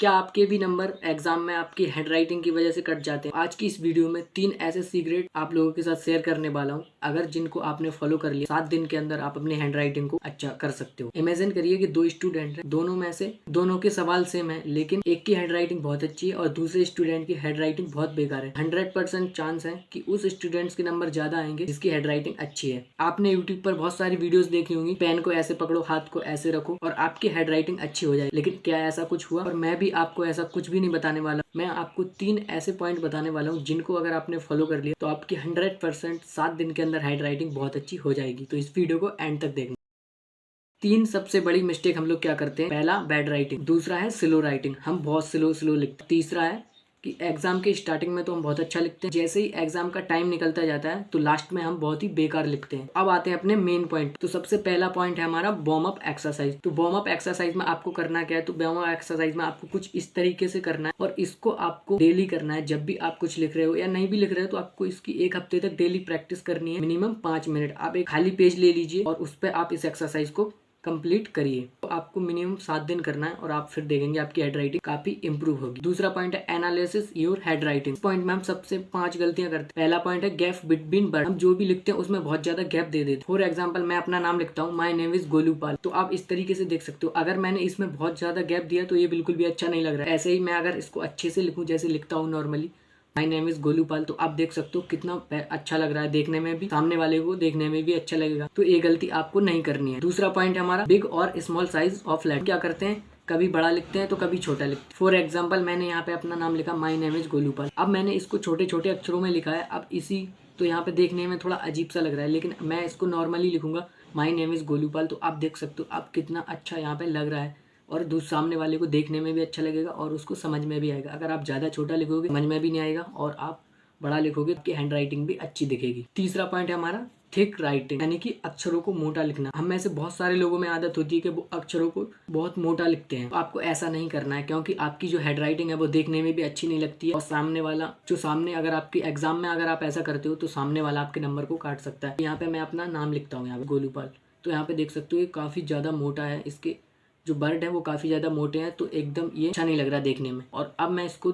क्या आपके भी नंबर एग्जाम में आपकी हैंडराइटिंग की वजह से कट जाते हैं? आज की इस वीडियो में 3 ऐसे सीक्रेट आप लोगों के साथ शेयर करने वाला हूं, अगर जिनको आपने फॉलो कर लिया 7 दिन के अंदर आप अपनी हैंडराइटिंग को अच्छा कर सकते हो। इमेजिन करिए कि 2 स्टूडेंट हैं, दोनों में से दोनों के सवाल सेम है, लेकिन एक की हैंडराइटिंग बहुत अच्छी है और दूसरे स्टूडेंट की हैंडराइटिंग बहुत बेकार है। 100% चांस है कि उस स्टूडेंट्स के नंबर ज्यादा आएंगे जिसकी हैंडराइटिंग अच्छी है। आपने यूट्यूब पर बहुत सारी वीडियोस देखी होंगी, पेन को ऐसे पकड़ो, हाथ को ऐसे रखो और आपकी हैंडराइटिंग अच्छी हो जाए, लेकिन क्या ऐसा कुछ हुआ? और मैं भी आपको ऐसा कुछ भी नहीं बताने वाला। मैं आपको 3 ऐसे पॉइंट बताने वाला हूँ जिनको अगर आपने फॉलो कर लिया तो आपकी 100% 7 दिन के अंदर हैंडराइटिंग बहुत अच्छी हो जाएगी। तो इस वीडियो को एंड तक देखना। 3 सबसे बड़ी मिस्टेक हम लोग क्या करते हैं। पहला, बैड राइटिंग। दूसरा है स्लो राइटिंग, हम बहुत स्लो लिखते हैं। तीसरा है कि एग्जाम के स्टार्टिंग में तो हम बहुत अच्छा लिखते हैं, जैसे ही एग्जाम का टाइम निकलता जाता है तो लास्ट में हम बहुत ही बेकार लिखते हैं। अब आते हैं अपने मेन पॉइंट। तो सबसे पहला पॉइंट है हमारा वार्म अप एक्सरसाइज। तो वार्म अप एक्सरसाइज में आपको करना क्या है? तो वार्म अप एक्सरसाइज में आपको कुछ इस तरीके से करना है और इसको आपको डेली करना है। जब भी आप कुछ लिख रहे हो या नहीं भी लिख रहे हो तो आपको इसकी 1 हफ्ते तक डेली प्रैक्टिस करनी है। मिनिमम 5 मिनट आप एक खाली पेज ले लीजिए और उस पर आप इस एक्सरसाइज को कंप्लीट करिए। तो आपको मिनिमम 7 दिन करना है और आप फिर देखेंगे आपकी हैंडराइटिंग काफी इंप्रूव होगी। दूसरा पॉइंट है एनालिसिस योर हैंडराइटिंग। पॉइंट में हम सबसे 5 गलतियां करते हैं। पहला पॉइंट है गैप बिटवीन वर्ड। हम जो भी लिखते हैं उसमें बहुत ज्यादा गैप दे देते हैं। फॉर एग्जाम्पल, मैं अपना नाम लिखता हूँ, माई नेम इज गोलूपाल, तो आप इस तरीके से देख सकते हो। अगर मैंने इसमें बहुत ज्यादा गैप दिया तो ये बिल्कुल भी अच्छा नहीं लग रहा है। ऐसे ही मैं अगर इसको अच्छे से लिखूं जैसे लिखता हूँ नॉर्मली, माई नेम इज गोलूपाल, तो आप देख सकते हो कितना अच्छा लग रहा है, देखने में भी, सामने वाले को देखने में भी अच्छा लगेगा। तो ये गलती आपको नहीं करनी है। दूसरा पॉइंट है हमारा बिग और स्मॉल साइज ऑफ लेटर। क्या करते हैं, कभी बड़ा लिखते हैं तो कभी छोटा लिखते हैं। फॉर एग्जाम्पल, मैंने यहाँ पे अपना नाम लिखा माई नेम इज गोलूपाल। अब मैंने इसको छोटे छोटे अक्षरों में लिखा है। अब इसी तो यहाँ पे देखने में थोड़ा अजीब सा लग रहा है, लेकिन मैं इसको नॉर्मली लिखूंगा, माई नेम इज गोलूपाल, तो आप देख सकते हो आप कितना अच्छा यहाँ पे लग रहा है और सामने वाले को देखने में भी अच्छा लगेगा और उसको समझ में भी आएगा। अगर आप ज़्यादा छोटा लिखोगे समझ में भी नहीं आएगा और आप बड़ा लिखोगे तो हैंड राइटिंग भी अच्छी दिखेगी। तीसरा पॉइंट है हमारा थिक राइटिंग, यानी कि अक्षरों को मोटा लिखना। हम में से बहुत सारे लोगों में आदत होती है कि वो अक्षरों को बहुत मोटा लिखते हैं। तो आपको ऐसा नहीं करना है, क्योंकि आपकी जो हैंड राइटिंग है वो देखने में भी अच्छी नहीं लगती है और सामने वाला जो सामने अगर आपकी एग्जाम में अगर आप ऐसा करते हो तो सामने वाला आपके नंबर को काट सकता है। यहाँ पे मैं अपना नाम लिखता हूँ, यहाँ पे गोलूपाल, तो यहाँ पे देख सकते हो ये काफी ज्यादा मोटा है, इसके जो बर्ड है वो काफी ज्यादा मोटे हैं, तो एकदम ये अच्छा नहीं लग रहा देखने में। और अब मैं इसको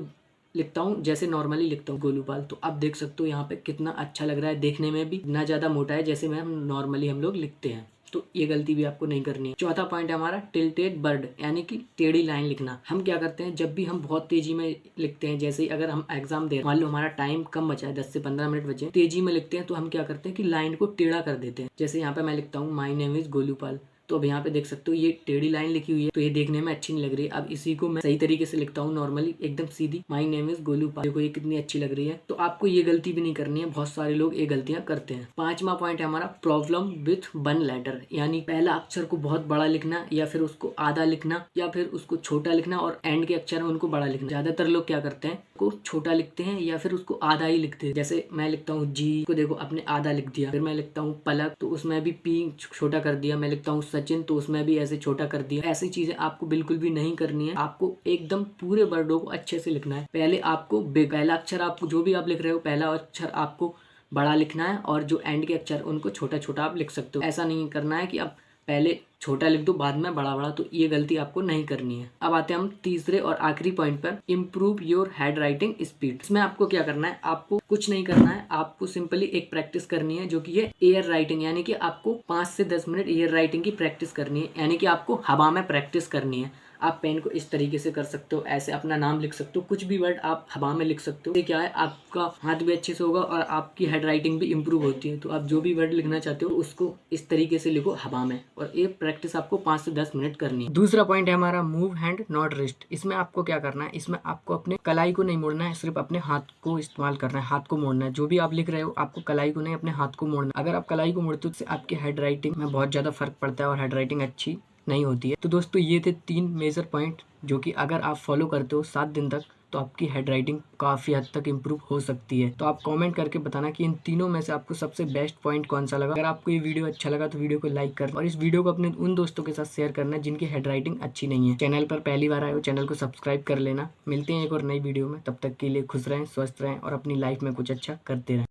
लिखता हूँ जैसे नॉर्मली लिखता हूँ, गोलूपाल, तो आप देख सकते हो यहाँ पे कितना अच्छा लग रहा है देखने में भी, ना ज्यादा मोटा है जैसे मैं नॉर्मली हम लोग लिखते हैं। तो ये गलती भी आपको नहीं करनी है। चौथा पॉइंट है हमारा टिल्टेड बर्ड, यानी कि टेढ़ी लाइन लिखना। हम क्या करते हैं, जब भी हम बहुत तेजी में लिखते हैं, जैसे अगर हम एग्जाम दे रहे हैं, मान लो हमारा टाइम कम बचा है, 10 से 15 मिनट बचे, तेजी में लिखते हैं तो हम क्या करते हैं कि लाइन को टेढ़ा कर देते हैं। जैसे यहाँ पे मैं लिखता हूँ माई नेम इज गोलूपाल, तो अब यहाँ पे देख सकते हो ये टेढ़ी लाइन लिखी हुई है, तो ये देखने में अच्छी नहीं लग रही है। अब इसी को मैं सही तरीके से लिखता हूँ नॉर्मली एकदम सीधी, माई नेम इज गोलूपाल, देखो ये कितनी अच्छी लग रही है। तो आपको ये गलती भी नहीं करनी है, बहुत सारे लोग ये गलतियां करते हैं। पांचवा पॉइंट है हमारा प्रॉब्लम विथ वन लेटर, यानी पहला अक्षर को बहुत बड़ा लिखना या फिर उसको आधा लिखना या फिर उसको छोटा लिखना और एंड के अक्षर है उनको बड़ा लिखना। ज्यादातर लोग क्या करते हैं, को छोटा लिखते हैं या फिर उसको आधा ही लिखते हैं। जैसे मैं लिखता हूँ जी को, देखो अपने आधा लिख दिया। फिर मैं लिखता हूँ पलक, तो उसमें भी पी छोटा कर दिया। मैं लिखता हूँ सचिन, तो उसमें भी ऐसे छोटा कर दिया। ऐसी चीजें आपको बिल्कुल भी नहीं करनी है। आपको एकदम पूरे वर्डों को अच्छे से लिखना है। पहले आपको पहला अक्षर, आपको जो भी आप लिख रहे हो पहला अक्षर आपको बड़ा लिखना है और जो एंड के अक्षर उनको छोटा छोटा आप लिख सकते हो। ऐसा नहीं करना है कि आप पहले छोटा लिख दो बाद में बड़ा बड़ा, तो ये गलती आपको नहीं करनी है। अब आते हैं हम तीसरे और आखिरी पॉइंट पर, improve your hand writing speed. इसमें आपको क्या करना है, आपको कुछ नहीं करना है, आपको सिंपली एक प्रैक्टिस करनी है जो कि ये एयर राइटिंग, यानी कि आपको 5 से 10 मिनट एयर राइटिंग की प्रैक्टिस करनी है, यानी कि आपको हवा में प्रैक्टिस करनी है। आप पेन को इस तरीके से कर सकते हो, ऐसे अपना नाम लिख सकते हो, कुछ भी वर्ड आप हवा में लिख सकते हो। क्या है, आपका हाथ भी अच्छे से होगा और आपकी हैंड राइटिंग भी इंप्रूव होती है। तो आप जो भी वर्ड लिखना चाहते हो उसको इस तरीके से लिखो हवा में, और ये प्रैक्टिस आपको 5 से 10 मिनट करनी है। दूसरा पॉइंट है हमारा मूव हैंड नॉट रिस्ट। इसमें आपको क्या करना है, इसमें आपको अपने कलाई को नहीं मोड़ना है, सिर्फ अपने हाथ को इस्तेमाल करना है, हाथ को मोड़ना है। जो भी आप लिख रहे हो आपको कलाई को नहीं, अपने हाथ को मोड़ना। अगर आप कलाई को मोड़ते हो तो आपकी हैंड राइटिंग में बहुत ज्यादा फर्क पड़ता है और हैंड राइटिंग अच्छी नहीं होती है। तो दोस्तों ये थे 3 मेजर पॉइंट जो कि अगर आप फॉलो करते हो 7 दिन तक तो आपकी हैंड राइटिंग काफ़ी हद तक इम्प्रूव हो सकती है। तो आप कमेंट करके बताना कि इन तीनों में से आपको सबसे बेस्ट पॉइंट कौन सा लगा। अगर आपको ये वीडियो अच्छा लगा तो वीडियो को लाइक कर और इस वीडियो को अपने उन दोस्तों के साथ शेयर करना जिनकी हैंड राइटिंग अच्छी नहीं है। चैनल पर पहली बार आए हो चैनल को सब्सक्राइब कर लेना। मिलते हैं एक और नई वीडियो में, तब तक के लिए खुश रहें, स्वस्थ रहें और अपनी लाइफ में कुछ अच्छा करते रहें।